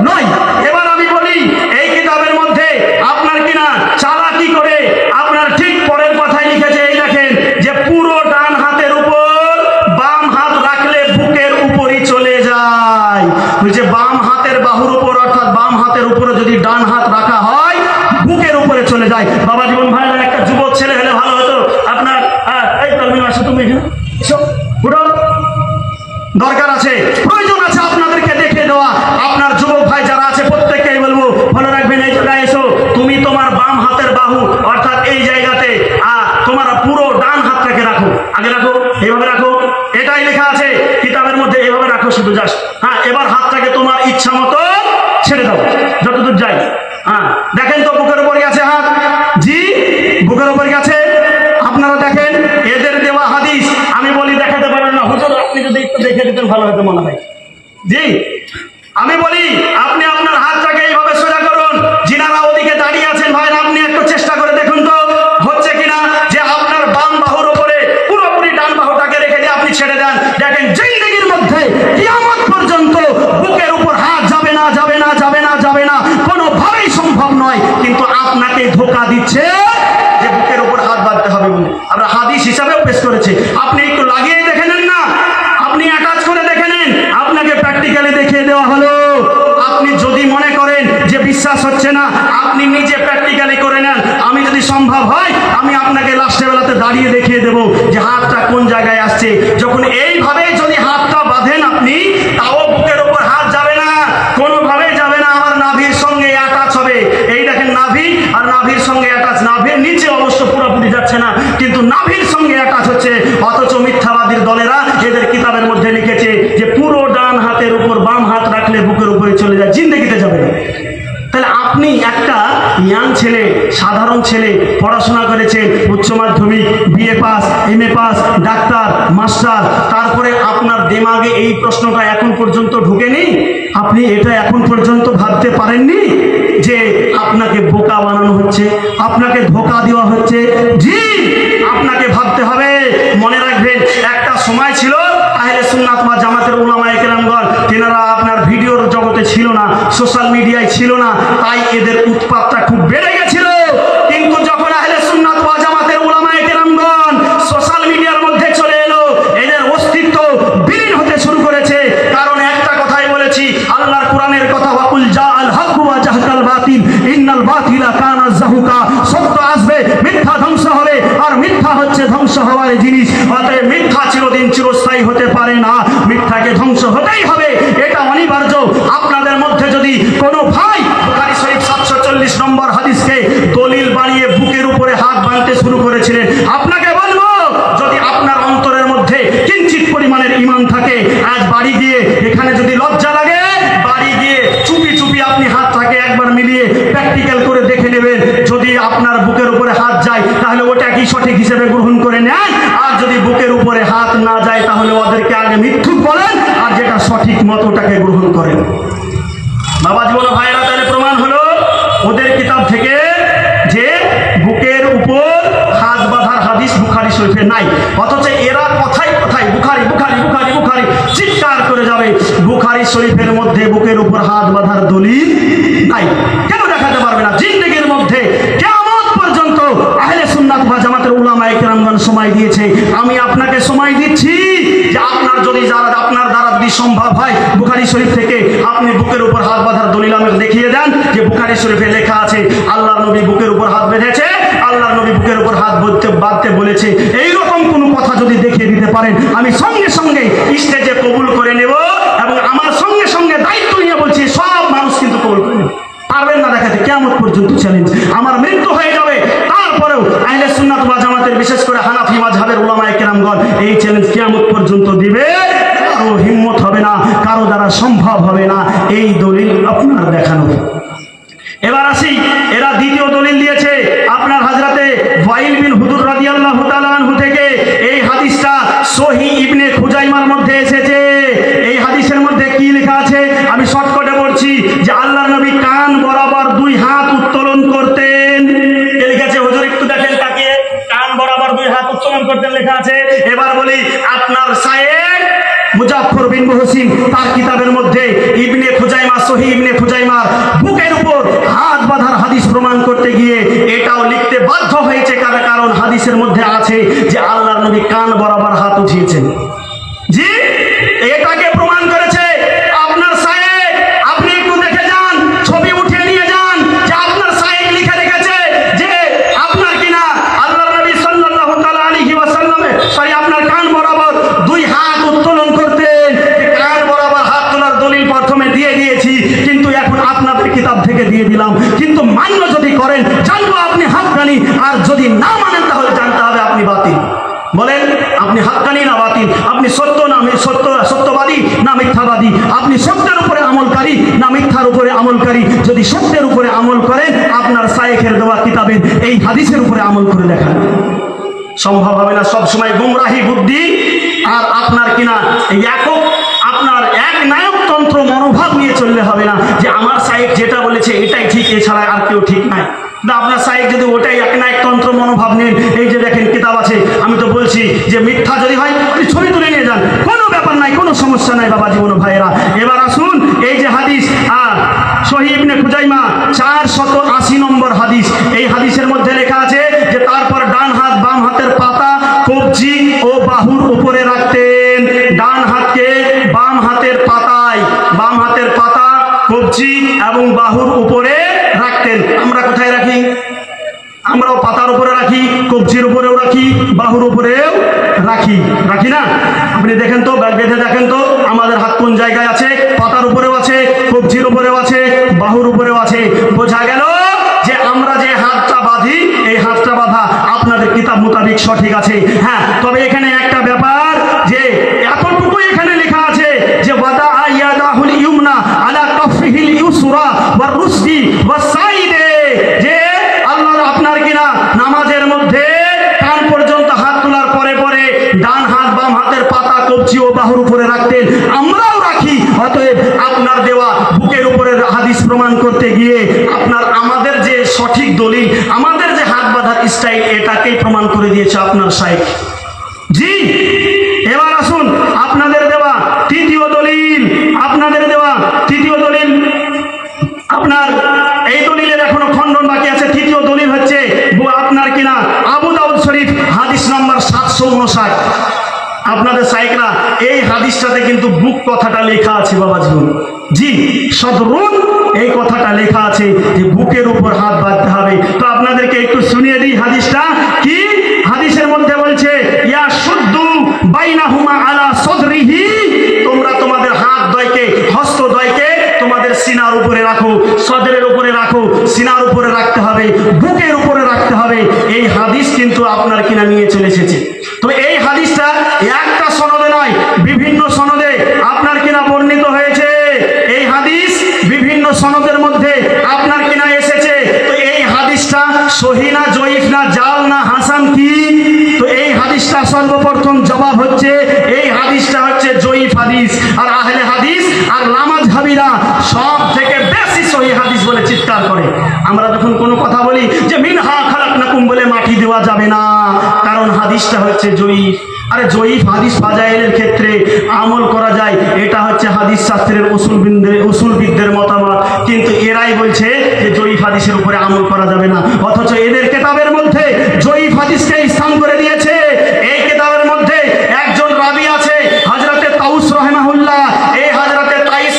নয়। এবার আমি বলি এই কিতাবের মধ্যে আপনার কিনা চালাকি করে আপনার ঠিক পরের কথাই লিখেছে, এই দেখেন যে পুরো ডান হাতের উপর বাম হাত রাখলে বুকের উপরই চলে যায়। বলছে বাম হাতের বাহুর উপর অর্থাৎ বাম হাতের উপরে যদি ডান হাত রাখা হয় বুকের উপরে চলে যায়। বাবা জীবন ভাই একটা যুবক ছেলে হলে ভালো হতো আপনার, এই তালমিম আসো তুমি এখানে পুরো দরকার আছে, প্রয়োজন আছে আপনাদেরকে দেখে দেওয়া। আপনার যুবক ভাই যারা আছে প্রত্যেককেই বলবো ভালো রাখবেন, এই জায়গায় এসো, তুমি তোমার বাম হাতের বাহু অর্থাৎ এই জায়গাতে তোমার পুরো ডান হাতটাকে রাখো, আগে রাখো, এইভাবে রাখো, এটাই লেখা আছে কিতাবের মধ্যে, এইভাবে রাখো শুধু জাস্ট। হ্যাঁ, এবার হাতটাকে তোমার ইচ্ছা মতো ছেড়ে দাও যতদূর যাই। হ্যাঁ দেখেন তো বুকের উপর গেছে হাত, জি বুকের উপর গেছে। আপনারা দেখেন এদের দেওয়া হাদিস, আমি বলি দেখাতে পারেন না হুজুর, আপনি যদি একটু দেখে দিতেন ভালো হতো মনে হয়। জি আমি বলি আপনি আপনার হাতটাকে এইভাবে সোজা করুন, যিনারা ওদিকে দাঁড়িয়ে আছেন ভাই আপনি একটু চেষ্টা করে দেখুন তো হচ্ছে কিনা যে আপনার বাম বাহুর উপরে পুরোপুরি ডান বাহুটাকে রেখে দিয়ে আপনি ছেড়ে দেন। দেখেন জিন্দেগির মধ্যে কিয়ামত পর্যন্ত বুকের উপর হাত যাবে না, যাবে না, যাবে না, যাবে না, কোনোভাবেই সম্ভব নয়। কিন্তু আপনাকে ধোঁকা দিচ্ছে যে বুকের উপর হাত বাঁধতে হবে বলে, আমরা হাদিস হিসাবেও পেশ করেছে। আপনি একটু লাগিয়ে দেখে নেন না, আপনি অ্যাটাচ করে দেখে নেন, আপনাকে প্র্যাকটিক্যালি দেখিয়ে দেওয়া হলো। আপনি যদি মনে করেন যে বিশ্বাস হচ্ছে না আপনি নিজে প্র্যাকটিক্যালি করে নেন, আমি যদি সম্ভব হয় আমি আপনাকে লাস্টের বেলাতে দাঁড়িয়ে দেখিয়ে দেবো যে হাতটা কোন জায়গায় আসছে। যখন এইভাবে যদি হাতটা বাঁধেন আপনি, তাও বুকের উপর হাত যাবে না, কোনোভাবেই যাবে না, আমার নাভির সঙ্গে অ্যাটাচ হবে। এই দেখেন নাভি আর নাভির সঙ্গে অ্যাটাচ, নাভির নিচে অবশ্য পুরোপুরি যাচ্ছে না কিন্তু নাভির সঙ্গে অ্যাটাচ হচ্ছে। অথচ মিথ্যাবাদীর দলেরা এদের কিতাবের মধ্যে লিখেছে যে পুরো ডান হাতের উপর বাম হাত রাখলে বুকের উপরে চলে যায়, জিন্দেগিতে যাবে না। তাহলে আপনি একটা ইয়াং ছেলে, সাধারণ ছেলে, পড়াশোনা করেছেন, উচ্চ মাধ্যমিক, BA pass, MA pass, doctor, master, তারপরে আপনার দিমাগে এই প্রশ্নটা এখন পর্যন্ত ঢুকেনি? আপনি এটা এখন পর্যন্ত ভাবতে পারেননি যে আপনাকে বোকা বানানো হচ্ছে, আপনাকে ধোঁকা দেওয়া হচ্ছে? জি আপনাকে ভাবতে হবে। মনে রাখবেন একটা সময় ছিল আহলে সুন্নাত ওয়াল জামাতের উলামায়ে কেরামগণ, তেনারা আপনার ভিডিওর জগতে ছিল না, সোশ্যাল মিডিয়ায় ছিল না, তাই এদের উৎপাতটা খুব বেড়ে গেছিল। কিন্তু যখন আহলে সুন্নাত ওয়াল জামাতের উলামায়ে কেরামগণ সোশ্যাল মিডিয়ার মধ্যে চলে এলো, এদের অস্তিত্ব বিলীন হতে শুরু করেছে। কারণ একটা কথাই বলেছি, আল্লাহর কোরআনের কথা, ওয়াকুল জাআল হক ওয়া জাহাকাল বাতিল ইন্নাল বাতিলা কানা যাহুকা, সত্য আসবে, মিথ্যা ধ্বংস হবে, আর মিথ্যা হচ্ছে ধ্বংস হওয়ার জিনিস। অতএব মিথ্যা চিরদিন চিরস্থায়ী হতে পারে না, মিথ্যাকে ধ্বংস হতেই হবে, এটা অনিবার্য। আপনাদের মধ্যে যদি কোনো ভাই বুখারী শরীফ 740 নম্বর হাদিসকে দলিল বানিয়ে বুকের উপরে হাত বাঁধতে শুরু করেছিলেন, আপনাকে বলবো যদি আপনার অন্তরের মধ্যে কিঞ্চিত পরিমাণের ঈমান থাকে, আজ বাড়ি গিয়ে এখানে যদি লজ্জা লাগে, বাড়ি গিয়ে চুপি চুপি আপনি হাতটাকে একবার মিলিয়ে প্র্যাকটিক্যাল করে দেখে নেবেন। যদি আপনার বুকের উপরে হাত যায় তাহলে ওটা কি সঠিক হিসেবে গ্রহণ করে নেন, আর যদি বুকের উপরে হাত না যায় তাহলে ওদেরকে আগে মিথ্যুক বলেন, আর যেটা সঠিক মত ওটাকে গ্রহণ করেন। বাবা জীবন ভাইরা, তাহলে প্রমাণ হলো ওদের কিতাব থেকে যে বুকের উপর হাত বাঁধার হাদিস বুখারী শরীফে নাই। অথচ এরা কথায় কথায় বুখারী বুখারী বুখারী বুখারী চিৎকার করে যাবে, বুখারী শরীফের মধ্যে বুকের উপর হাত বাঁধার দলিল নাই। কেন দেখাতে পারবে না? জিন্দেগির মধ্যে কিয়ামত পর্যন্ত আহলে সুন্নাত ওয়াল জামাতের উলামায়ে কেরামগণ সময় দিয়েছে, আমি আপনাকে সময় দিচ্ছি যে আপনার দ্বারা যদি সম্ভব হয় বুখারী বুখারী শরীফ থেকে আপনি বুকের উপর হাত বাঁধার দলিল আমাকে দেখিয়ে দেন যে বুখারী শরীফে লেখা আছে আল্লাহর নবী বুকের উপর হাত বেঁধেছে, আল্লাহর নবী বুকের উপর হাত বাঁধতে বলেছে। এইরকম কোনো কথা যদি দেখিয়ে দিতে পারেন আমি সঙ্গে সঙ্গে স্টেজে কবুল করে নেব এবং আমার সঙ্গে সঙ্গে দায়িত্ব নিয়ে বলছি সব মানুষ কিন্তু কবুল করে নেবে। পারবেন না দেখাতে, কিয়ামত পর্যন্ত চ্যালেঞ্জ। আমার মৃত্যু হয়ে যাবে, তারপরেও আহলে সুন্নাত ওয়াল জামাতের বিশেষ করে হানাফি মাযহাবের উলামায়ে কেরামগণ এই চ্যালেঞ্জ কিয়ামত পর্যন্ত দিবে। কারো হিম্মত হবে না, কারো দ্বারা সম্ভব হবে না এই দলিল আপনার দেখানো। এবার আসি, এরা দ্বিতীয় দলিল দিয়েছে আপনার হযরতে ওয়াইল বিন হুজুর রাদিয়াল্লাহু তাআলা আনহু থেকে। এই হাদিসটা সহিহ ইবনে খুজাইমার মধ্যে এসেছে। এই হাদিসের মধ্যে কি লেখা আছে আমি শর্টকাটে বলছি যে আল্লাহর নবী কান বরাবর দুই হাত উত্তোলন করতেন। কে লিখেছে হুজুর একটু দেখেন তাকিয়ে, কান বরাবর দুই হাত উত্তোলন করতেন লেখা আছে। এবার বলি আপনার শায়েখ মুজাফফর বিন মুহসিন তার কিতাবের মধ্যে ইবনে খুজাইমা সহিহ ইবনে খুজাইমার বুকের উপর হাত বাঁধার হাদিস প্রমাণ করতে গিয়ে এটাও লিখতে বাধ্য হয়েছে, কারণ হাদিসের মধ্যে আছে যে আল্লাহর নবী কান বরাবর হাত উঠিয়েছেন। জি, এটাকে প্রমাণ করেছে আপনার শায়েখ। আপনি একটু দেখে যান, ছবি উঠিয়ে নিয়ে যান যে আপনার শায়েখ লিখে রেখেছে যে আপনার কিনা আল্লাহর নবী সাল্লাল্লাহু তাআলা আলাইহি ওয়াসাল্লাম আপনার কান বরাবর দুই হাত উত্তোলন করতেন। কান বরাবর হাত তোলার দলিল প্রথমে দিয়ে দিয়েছি, কিন্তু এখন আপনাদের কিতাব থেকে দিয়ে দিলাম। কিন্তু মান্য যদি করেন জানবো আপনি হাক্কানি, আর যদি না মানেন তাহলে জানতে হবে আপনি বাতিল। বলেন আপনি হাক্কানি না বাতিল? আপনি সত্য না সত্যবাদী না মিথ্যাবাদী? আপনি সত্যের উপরে আমলকারী না মিথ্যার উপরে আমলকারী? যদি সত্যের উপরে আমল করেন আপনার শায়েখের দেওয়া কিতাবের এই হাদিসের উপরে আমল করে দেখান। সম্ভব হবে না। সব সময় গুমরাহি বুদ্ধি আর আপনার কিনা একক আপনার এক নায়কতন্ত্র মনোভাব নিয়ে চললে হবে না যে আমার শায়েখ যেটা বলেছে এটাই ঠিক, এছাড়া আর কেউ ঠিক নাই। না, আপনার শায়েখ যদি ওটাই এক নায়কতন্ত্র মনোভাব নেন, এই যে দেখেন কিতাব আছে, আমি তো বলছি যে মিথ্যা যদি হয় আপনি ছবি তুলে নিয়ে যান, কোনো ব্যাপার নাই, কোনো সমস্যা নাই বাবা জীবন ভাইয়েরা। এবার আসুন এই যে হাদিস সহিহ ইবনে খুজাইমা 480 নম্বর হাদিস। এই হাদিসের মধ্যে লেখা আছে যে তারপর ডান হাত বাম হাতের পাতা, কবজি ও বাহুর উপরে রাখতেন। ডান হাতকে বাম হাতের পাতায়, বাম হাতের পাতা, কবজি এবং বাহুর উপরে রাখতেন। আমরা কোথায় রাখি? আমরাও পাতার উপরে রাখি, কবজির উপরেও রাখি, বাহুর উপরেও রাখি না? আপনি দেখেন তো, বেঁধে দেখেন তো আমাদের হাত কোন জায়গায় আছে। পাতার উপরেও আছে, কবজির উপরেও আছে, বাহুর উপরেও আছে। বোঝা গেল যে আমরা যে হাতটা বাঁধি এই হাতটা বাঁধা আপনাদের কিতাব মোতাবিক সঠিক আছে। হ্যাঁ, তবে এখানে একটা ব্যাপার যে এতটুকু এখানে লেখা আছে যে ওয়াদা ইয়াদাহুল ইউমনা আলা কাফিহিল ইউসরা ওয়ার রুসদি ওয়াস সাইদে, যে আল্লাহ আপনার কিনা নামাজের মধ্যে কান পর্যন্ত হাত তোলার পরে পরে ডান হাত বাম হাতের পাতা, কবজি ও বাহুর উপরে রাখতেন। আমরাও রাখি। অতএব আপনার দেওয়া বুকের উপরে হাদিস প্রমাণ করতে গিয়ে আমাদের যে সঠিক দলিল, আমাদের যে হাত বাঁধার স্টাইল, এটাকেই প্রমাণ করে দিয়েছে আপনার শায়েখ। জি, এবার আসুন আপনাদের দেওয়া তৃতীয় দলিল। আপনার এই দলিলের এখনো খণ্ডন বাকি আছে। তৃতীয় দলিল হচ্ছে আপনার কিনা আবু দাউদ শরীফ হাদিস নম্বর 759। আপনাদের শায়েখরা এই হাদিসটাতে কিন্তু বুক কথাটা লেখা আছে বাবা জীবন। জি, সদরুন এই কথাটা লেখা আছে যে বুকের উপর হাত বাঁধতে হবে। তো আপনাদেরকে একটু শুনিয়ে দিই হাদিসটা কি। হাদিসের মধ্যে বলছে ইয়া শুদ্দু বাইনাহুমা আলা সদরিহি, তোমরা তোমাদের হাত দ্বয়কে, হস্ত দ্বয়কে তোমাদের সিনার উপরে রাখো, সদরের উপরে রাখো, সিনার উপরে রাখতে হবে, বুকের উপরে রাখতে হবে। এই হাদিস কিন্তু আপনার কিনা নিয়ে চলে এসেছে। তবে এই হাদিসটা একটা সনদে নয়, বিভিন্ন সনদে আপনার কিনা বর্ণিত হয়েছে। এই হাদিস বিভিন্ন সনদের মধ্যে আপনার কিনা এসেছে। তো এই হাদিসটা সহিহ না জয়ীফ না জাল না হাসান কি? তো এই হাদিসটা সর্বপ্রথম জবাব হচ্ছে এই হাদিসটা হচ্ছে জয়ীফ হাদিস। আর আহলে হাদিস আর লামাযহাবীরা সব থেকে বেশি সহিহ হাদিস বলে চিৎকার করে। আমরা যখন কোনো কথা বলি যে মিনহা খালাকনাকুম বলে মাটি দেওয়া যাবে না, কারণ হাদিসটা হচ্ছে জয়ীফ। আরে জয়ীফ হাদিস ফাজাইলের ক্ষেত্রে আমল করা যায়, এটা হচ্ছে হাদিস শাস্ত্রের উসুলবিদদের মতামত। কিন্তু এরাই বলছে যে জয়ীফ হাদিসের উপরে আমল করা যাবে না, অথচ এদের কিতাবের মধ্যে জয়ীফ হাদিসকে স্থান করে দিয়েছে। এই কিতাবের মধ্যে একজন রাবী আছে হযরতে তাউস রাহিমাহুল্লাহ। এই হযরতে তাউস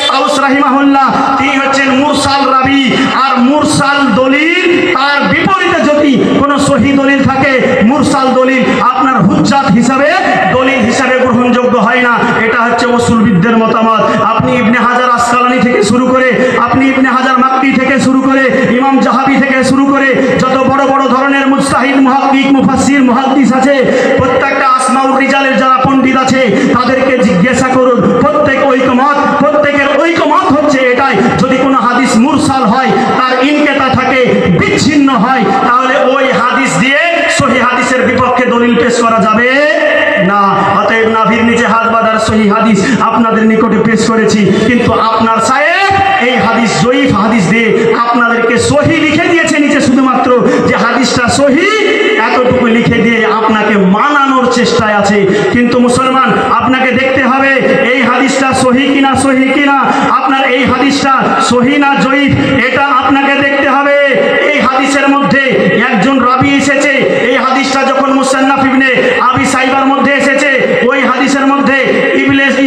ইমাম জাহাবি থেকে শুরু করে যত বড় বড় ধরনের মুজতাহিদ, মুহাক্কিক, মুফাসসির, মুহাদ্দিস আছে, প্রত্যেকটা আসমাউর রিজালের যারা পণ্ডিত আছে তাদেরকে জিজ্ঞাসা করুন, প্রত্যেকের ঐকমত হচ্ছে এটাই, যদি কোনো হাদিস মুরসাল হয়, তার ইনকেতা থাকে, বিচ্ছিন্ন হয়, তাহলে ওই হাদিস দিয়ে সহিহ হাদিসের বিপক্ষে দলিল পেশ করা যাবে না। অতএব নাভির নিচে হাত বাঁধার সহিহ হাদিস আপনাদের নিকটে পেশ করেছি, কিন্তু আপনার সাহেব এই হাদিস জয়ীফ হাদিস দিয়ে আপনাদেরকে সহি লিখে দিয়েছে নিচে, শুধুমাত্র যে হাদিসটা সহি এতটুকু লিখে দিয়ে আপনাকে মানানোর চেষ্টায় আছে। কিন্তু মুসলমান, আপনাকে দেখতে হবে এই হাদিসটা সহি কিনা, সহি কিনা, আপনার এই হাদিসটা সহি না জয়ীফ, এটা আপনাকে দেখতে হবে। এই হাদিসের মধ্যে একজন রাবি এসেছে, এই হাদিসটা যখন মুসান্নাফ ইবনে আবি সাইবার মধ্যে এসেছে, ওই হাদিসের মধ্যে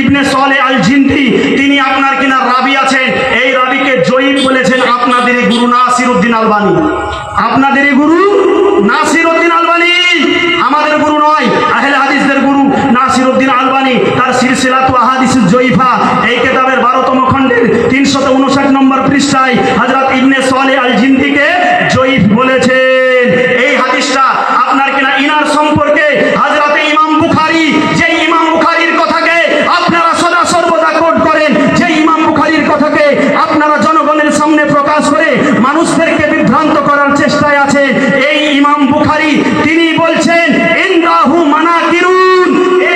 ইবনে সালেহ আল জিন্দি তিনি আপনার কিনা রাবি আছেন, এই রাবিকে জয়ীফ বলেছেন আপনাদেরই গুরু নাসিরউদ্দিন আলবানী। আপনাদেরই গুরু নাসিরউদ্দিন আলবানী, আমাদের গুরু নয়, আহলে হাদিসদের গুরু নাসিরউদ্দিন আলবানী তার সিলসিলাতু আহাদিসুজ জয়ীফা এই কিতাবের 12তম খণ্ডের 359 নম্বর পৃষ্ঠায় হযরত ইবনে সালেহ আল জিন্দিকে জয়ীফ বলেছেন। এই হাদিসটা আপনার কিনা ইনার সম্পর্কে হযরত ইমাম বুখারী, যে ইমাম বুখারীর কথাকে আপনারা সদা সর্বদা কোট করেন, যে ইমাম বুখারীর কথাকে আপনারা জনগণের সামনে প্রকাশ করে মানুষদেরকে বিভ্রান্ত করার চেষ্টায় আছে, এই ইমাম বুখারী তিনি বলছেন ইনদাহু মানাকিরুন,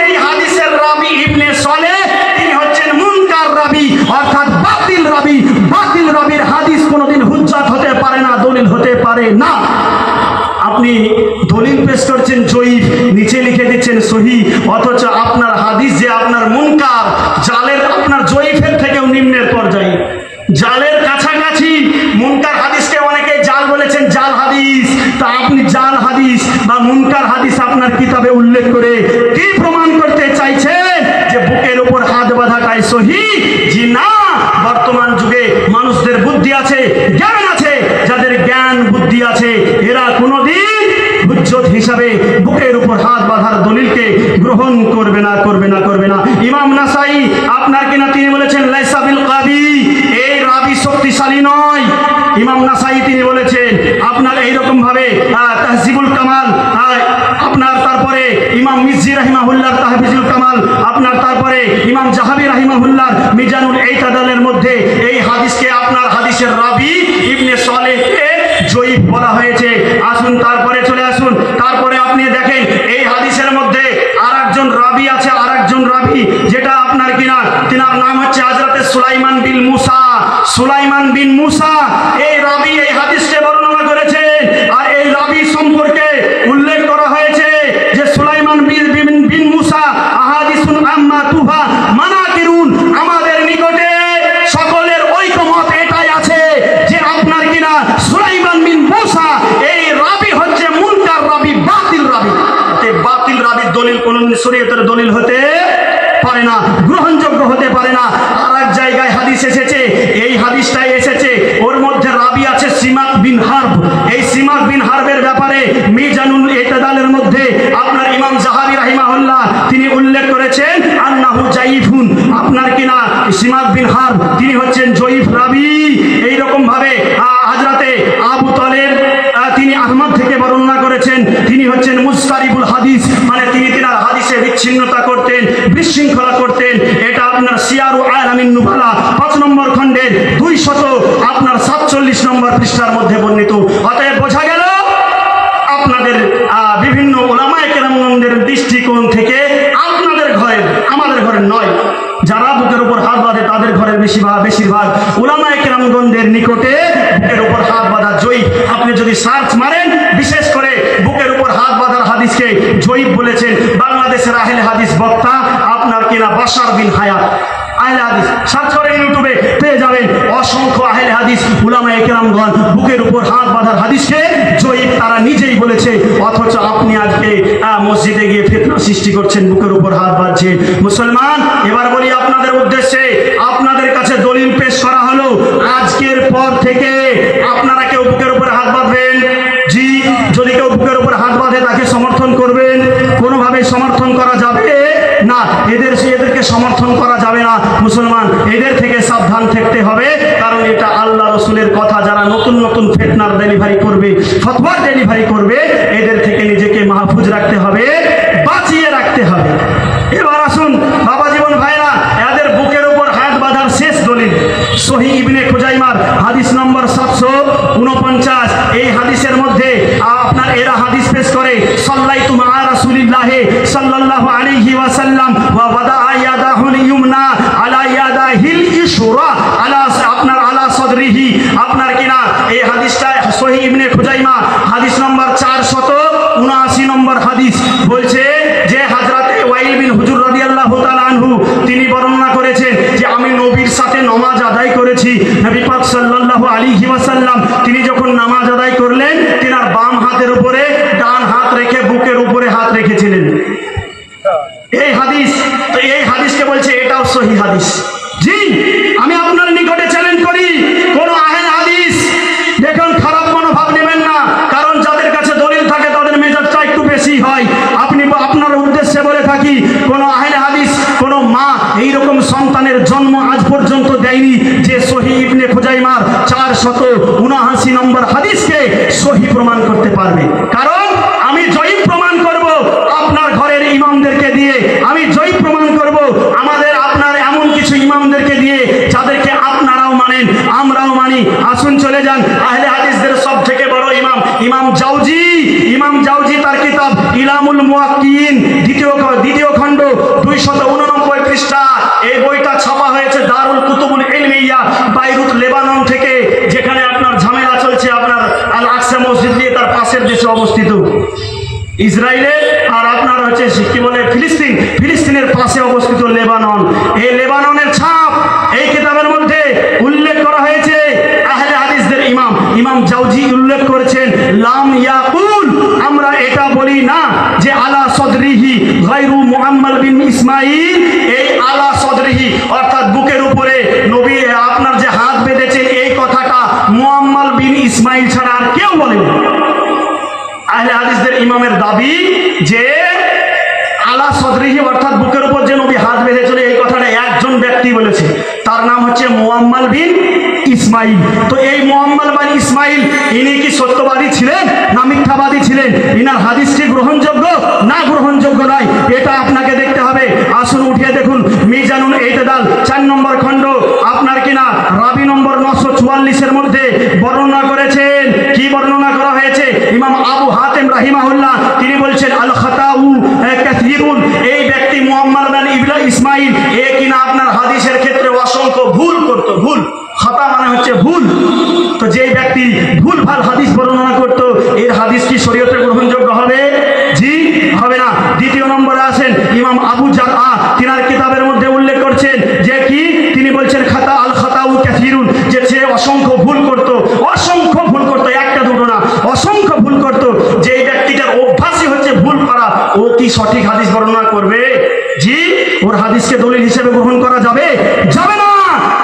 এই হাদিসের রাবী ইবনে সালেহ তিনি হচ্ছেন মুনকার রাবী, অর্থাৎ বাতিল রাবী। বাতিল রাবীর হাদিস কোনোদিন হুজ্জাত হতে পারে না, দলিল হতে পারে না। আপনি দলিল পেশ করছেন জয়ীফ, নিচে লিখে দিচ্ছেন সহি, অথচ আপনার হাদিস যে আপনার মুনকার, জালের, আপনার জয়ীফের থেকেও নিম্নের পর্যায়ে, জালের কাছাকাছি। মুনকার হাদিসকে অনেকে জাল বলেছেন, জাল হাদিস, তা আপনি জাল হাদিস বা মুনকার হাদিস আপনার কিতাবে উল্লেখ করে কি প্রমাণ করতে চাইছেন যে বুকের উপর হাত বাঁধাটাই সহি? জি না, বর্তমান যুগে মানুষদের বুদ্ধি আছে, জ্ঞান আছে, যাদের জ্ঞান বুদ্ধি আছে এরা কোনোদিন হুজ্জত হিসাবে বুকের উপর হাত বাঁধার দলিলকে গ্রহণ করবে না, করবে না, করবে না। ইমাম নাসাই আপনার কিনা তিনি বলেছেন লাইসা বিল কাবি, এই রাবি শক্তিশালী নয়। ইমাম নাসাই তিনি বলেছেন আপনার এইরকম ভাবে তাহজিবুল কামাল, আপনার তারপরে ইমাম মিজি রাহিমাহুল্লাহ তাহজিবুল কামাল, আপনার তারপরে ইমাম জাহাবি রাহিমাহুল্লাহ মিজানুল ইতাদালের মধ্যে এই হাদিসকে আপনার হাদিসের রাবি ইবনে সালেহকে জয়ীফ বলা হয়েছে। আসুন তারপরে চলে আসুন, তারপরে আপনি দেখেন এই হাদিসের মধ্যে আরেকজন রাবি আছে, আরেকজন রাবি যেটা আপনার কিনা তিনার নাম হচ্ছে হযরত সুলাইমান বিন মুসা। সুলাইমান বিন মুসা এই রাবি এই হাদিসকে বর্ণনা করেছেন, আর এই রাবি সম্পর্কে উল্লেখ করা হয়েছে যে সুলাইমান বিন মুসা আহাদিসুন আম্মা তুহা মানাকিরুন, আমাদের নিকটে সকলের ঐকমত এটাই আছে যে আপনার কিনা সুলাইমান বিন মুসা এই রাবি হচ্ছে মুনকার রাবি, বাতিল রাবি। বাতিল রাবির দলিল কোন শরীয়তের দলিল হতে পারে না, গ্রহণযোগ্য হতে পারে না। আর এক জায়গায় হাদিস এসেছে, এই হাদিসটাই এসেছে ওর মধ্যে রাবি আছে সিমাক বিন হারব। এই সিমাক বিন হারবের ব্যাপারে মিজানুল ইতাদালের মধ্যে আপনার ইমাম জাহাবি রাহিমাহুল্লাহ তিনি উল্লেখ করেছেন আন্নাহু জাইফুন, আপনার কিনা সিমাক বিন হারব তিনি হচ্ছেন জয়ীফ রাবি। এইরকম ভাবে হযরতে আবু তালেব তিনি আহমদ থেকে বর্ণনা করেছেন, তিনি হচ্ছেন মুস্তারিবুল হাদিস, মানে তিনি তিনার হাদিসে বিচ্ছিন্নতা করতেন, বিশৃঙ্খলা করতেন। এটা আপনার সিয়ারু আলামিন নুবালা 5 নম্বর খণ্ডের 247 নম্বর পৃষ্ঠার মধ্যে বর্ণিত। অতএব বোঝা গেল আপনাদের বিভিন্ন উলামায়ে কেরামগণের দৃষ্টিকোণ থেকে আপনাদের ঘরের, আমাদের ঘরের নয়, যারা বুকের উপর হাত বাঁধে তাদের ঘরের বেশিরভাগ উলামায়ে কেরামগণের নিকটে বুকের উপর হাত বাঁধা জয়ীফ। আপনি যদি সার্চ মারেন, বিশেষ করে বুকের উপর হাত বাঁধার হাদিসকে জয়ীফ বলেছেন বাংলাদেশের আহলে হাদিস বক্তা আপনার কিনা বাশার বিন হায়াত। আহলে হাদিস সার্চ করেন, ইউটিউবে পেয়ে যাবেন অসংখ্য আহলে হাদিস উলামায়ে কেরামগণ বুকের উপর হাত বাঁধার হাদিসকে জয়ীফ তারা নিজেই বলেছে। অথচ আপনি আজকে মসজিদে গিয়ে ফিতনা সৃষ্টি করছেন, বুকের উপর হাত বাঁধছে। মুসলমান, এবার বলি আপনাদের উদ্দেশ্যে, আপনাদের কাছে দলিল পেশ করা হলো, আজকের পর থেকে আপনারা কেউ বুকের উপর হাত বাঁধবেন? জি, যদি কেউ বুকের উপর হাত বাঁধে তাকে সমর্থন করবেন? কোনোভাবে সমর্থন করা যাবে না, এদেরকে সমর্থন করা যাবে না। মুসলমান, এদের থেকে সাবধান থাকতে হবে, কারণ এটা আল্লাহ রসুলের কথা যারা নতুন নতুন ফিতনার ডেলিভারি করবে, ফতোয়ার ডেলিভারি করবে, এদের থেকে নিজেকে মাহফুজ রাখতে হবে, বাঁচিয়ে রাখতে হবে। এবার আসুন বাবা জীবন ভাইরা, এদের বুকের উপর হাত বাঁধার শেষ দলিল সহিহ ইবনে খুজাইমার হাদিস নম্বর 749। এই হাদিসের মধ্যে আপনার এরা হাদিস পেশ করে, সাল্লাইতু মা রাসূলিল্লাহ সাল্লাল্লাহু আলাইহি ওয়াসাল্লাম ওয়া ওয়াদা ইয়াদাহুল ইয়ুমনা আলা ইয়াদাহিল ইসরা আলা আপনার আলা সাদরিহি। আপনার কিনা এই হাদিসটা সহিহ ইবনে খুজাইমা হাদিস নম্বর 479 নম্বর হাদিস বলছে যে হযরত ওয়াইল বিন হুজুর রাদিয়াল্লাহু তাআলা আনহু তিনি বর্ণনা করেছেন যে আমি নবীর সাথে নামাজ আদায় করেছি। নবী পাক সাল্লাল্লাহু আলাইহি ওয়াসাল্লাম তিনি যখন নামাজ আদায় করলেন, তিনার বাম হাতের উপরে ডান হাত রেখে বুকের উপরে হাত রেখেছিলেন। এই হাদিস, তো এই হাদিসকে বলছে এটাও সহিহ হাদিস। জি, আমি আপনার নিকটে চ্যালেঞ্জ করি, কোন আহলে হাদিস দেখুন খারাপ মনোভাব নেবেন না, কারণ যাদের কাছে দলিল থাকে তাদের মেজাজটা একটু বেশি হয়। আপনি আপনার উদ্দেশ্যে বলে থাকি, কোন আহলে হাদিস কোন মা এইরকম সন্তানের জন্ম আজ পর্যন্ত দেয়নি যে সহিহ ইবনে খুজাইমার 479 নম্বর হাদিসকে সহিহ প্রমাণ করতে পারবে। কারণ আমি জয়ী প্রমাণ করব আপনার ঘরের ইমামদেরকে দিয়ে, আমি জয়ী প্রমাণ করব আমাদের আপনার এমন কিছু ইমামদেরকে দিয়ে যাদেরকে আপনারাও মানেন আমরাও মানি। আসুন চলে যান আহলে হাদিসদের সব থেকে বড় ইমাম ইমাম জাওজি। ইমাম জাওজি তার কিতাব ইলামুল মুওয়াক্কিন দ্বিতীয় খণ্ড 289 পৃষ্ঠা, এই বইটা ছাপা হয়েছে দারুল কুতুবুল ইলমিয়া বাইরুত লেবানন থেকে, যেখানে আপনার ঝামেলা চলছে আপনার আল আকসা মসজিদ নিয়ে, তার পাশের দেশে অবস্থিত ইসরায়েলে, আর আপনার হচ্ছে কি বলে ফিলিস্তিনের পাশে অবস্থিত লেবানন। এই লেবাননের ছাপ এই কিতাবের মধ্যে উল্লেখ করা হয়েছে। আহলে হাদিসদের ইমাম ইমাম জাওজি উল্লেখ করেছেন, লাম ইয়াকুল, আমরা এটা বলি না যে আলা সদরিহি গায়রু মুআম্মাল বিন ইসমাঈল, এই আলা সদরিহি অর্থাৎ বুকের উপরে নবী আপনার যে হাত বেঁধেছেন এই কথাটা মুআম্মাল বিন ইসমাঈল ছাড়া আর কেউ বলেনি। আহলে হাদিসদের ইমামের দাবি যে আলা সদরিহি অর্থাৎ বুকের উপর যে নবী হাত বেঁধেছিল এই কথাটা একজন ব্যক্তি বলেছে, তার নাম হচ্ছে মুআম্মাল বিন ইসমাঈল। তো এই মুআম্মাল বিন ইসমাঈল ইনি কি সত্যবাদী ছিলেন না মিথ্যাবাদী ছিলেন? ইনার হাদিস কি গ্রহণযোগ্য না গ্রহণযোগ্য নয়, এটা আপনাকে দেখতে হবে। আসুন উঠিয়ে দেখুন মিজানুল ইতিদাল 4 নম্বর খণ্ড আপনার কিনা রাবি নম্বর 944 মধ্যে বর্ণনা করেছেন। কি বর্ণনা করা হয়েছে? ইমাম আবু হাতিম রাহিমাহুল্লাহ তিনি বলছেন আল খাতাউ কাসীরুন, এই ব্যক্তি মুআম্মাল বিন ইসমাঈল এ কিনা আপনার হাদিসের ক্ষেত্রে অসংখ্য ভুল করত। ভুল, খাতা মানে হচ্ছে ভুল। তো যেই ব্যক্তি ভুল ভাল হাদিস বর্ণনা করত, এর হাদিস কি শরীয়তে গ্রহণযোগ্য হবে? জি হবে না। দ্বিতীয় নম্বরে আসেন ইমাম আবু জারআ, তিনার কিতাবের মধ্যে উল্লেখ করছেন যে কি তিনি বলছেন খাতা আল খাতাউ কাসীরুন, যে সে অসংখ্য ভুল করত, অসংখ্য ভুল করত, একটা দুটো না অসংখ্য ভুল করত। যেই ব্যক্তিটার অভ্যাসই হচ্ছে ভুল করা, ও কি সঠিক হাদিস বর্ণনা করবে? জি, ওর হাদিসকে দলিল হিসেবে গ্রহণ করা যাবে? যাবে না।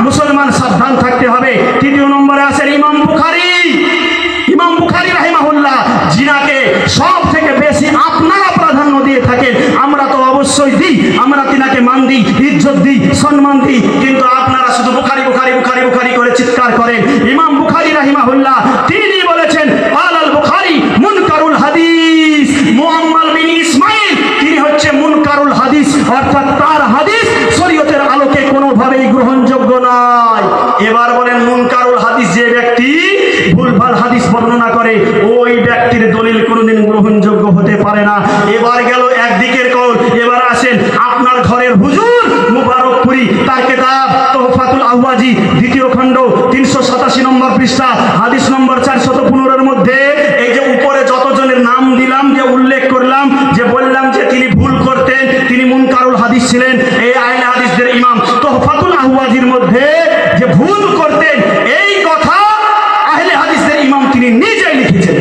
মুসলমান সাবধান থাকতে হবে। তৃতীয় নম্বরে আছেন ইমাম বুখারী। ইমাম বুখারী রাহিমাহুল্লাহ জিনাকে সব থেকে বেশি আপনারা প্রাধান্য দিয়ে থাকেন, আমরা তো অবশ্যই দিই, আমরা তিনাকে মান দিই, ইজ্জত দিই, সম্মান দিই, কিন্তু আপনারা শুধু বুখারী বুখারী বুখারী বুখারী করে চিৎকার করেন। ইমাম বুখারী রাহিমাহুল্লাহ তিনি বলেছেন আল বুখারী মুনকারুল হাদিস, মুআম্মাল বিন ইসমাঈল তিনি হচ্ছে মুনকারুল হাদিস, অর্থাৎ তার হাদিস শরীয়তের আলোকে কোনোভাবেই গ্রহণযোগ্য নয়। এবার বলেন মুনকারুল হাদিস যে ব্যক্তি ভুলভাল হাদিস বর্ণনা করে, ওই ব্যক্তির দলিল কোনোদিন গ্রহণযোগ্য হতে পারে না। এবার গেল একদিকের কওল, এবার আসেন আপনার ঘরের হুজুর মুবারকপুরি, তার কিতাব তোহফাতুল আহওয়াজি দ্বিতীয় খণ্ড 387 নম্বর পৃষ্ঠা হাদিস নম্বর 415 এর মধ্যে এই যে উপরে যতজনের নাম দিলাম, যে উল্লেখ করলাম, যে বললাম যে তিনি ভুল করতেন, তিনি মুনকারুল হাদিস ছিলেন, এই আহলে হাদিসদের ইমাম তোহফাতুল আহওয়াজির মধ্যে যে ভুল করতেন এই কথা আহলে হাদিসদের ইমাম তিনি নিজেই লিখেছেন।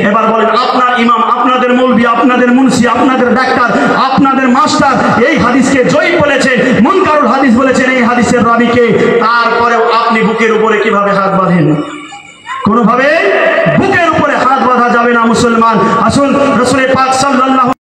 এবার বলেন আপনার ইমাম, আপনাদের মৌলবি, আপনাদের মুন্সি, আপনাদের ডাক্তার, আপনাদের মাস্টার এই হাদিসকে জয়ী বলেছেন, মুনকারুল হাদিস বলেছেন এই হাদিসের রাবীকে, তারপরেও আপনি বুকের উপরে কিভাবে হাত বাঁধেন? কোনোভাবে বুকের উপরে হাত বাঁধা যাবে না মুসলমান। আসুন রাসূল পাক সাল্লাল্লাহু